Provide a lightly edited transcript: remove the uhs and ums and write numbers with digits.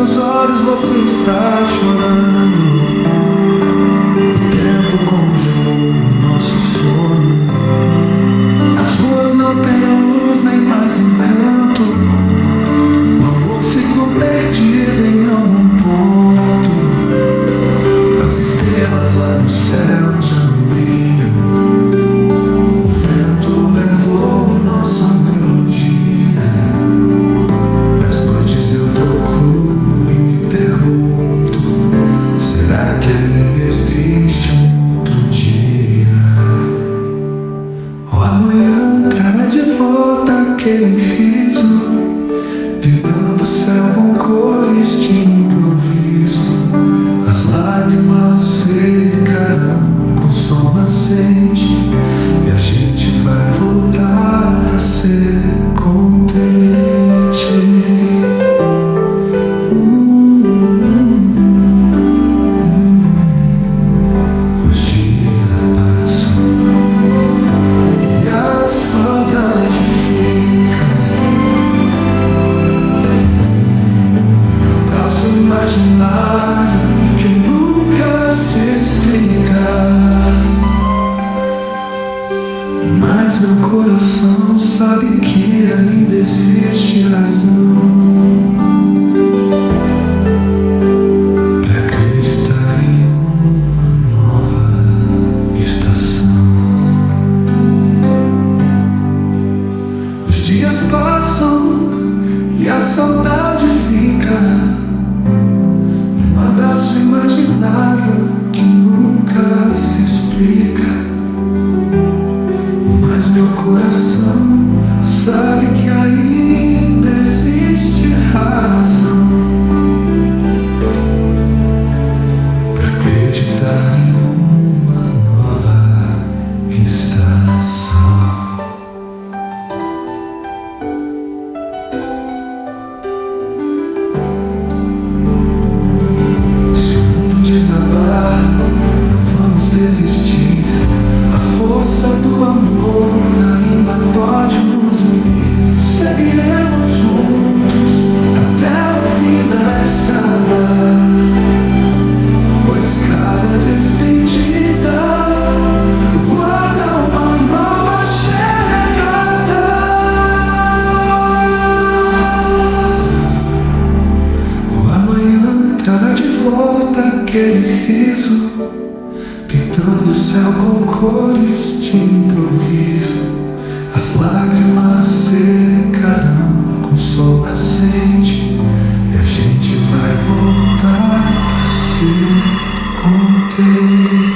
seus olhos você está chorando. O tempo congelou o nosso sonho. As ruas não têm luz nem mais encanto. O amor ficou perdido em algum ponto. As estrelas lá no céu já não brilham. O vento levou nossa melodia. Nas noites eu procuro e me pergunto: será que ainda existe um outro dia? O amanhã trará de volta aquele riso, pintando o céu com cores de improviso. As lágrimas secarão com sol nascente e a gente vai voltar a ser contente. Os dias passam e a saudade fica. Um traço imaginário que nunca se explica. Mas meu coração sabe que ainda existe razão pra acreditar em uma nova estação. Os dias passam e a saudade fica. Um abraço imaginário que nunca se explica. Mas meu coração sabe que ainda existe razão pra acreditar em uma nova estação. Se o mundo desabar, não vamos desistir. A força do amor ainda pode nos unir. Seguiremos juntos até o fim da estrada, pois cada despedida guarda uma nova chegada. O amanhã trará de volta aquele riso, pintando o céu com cores de improviso. As lágrimas secarão com sol nascente e a gente vai voltar a ser contente.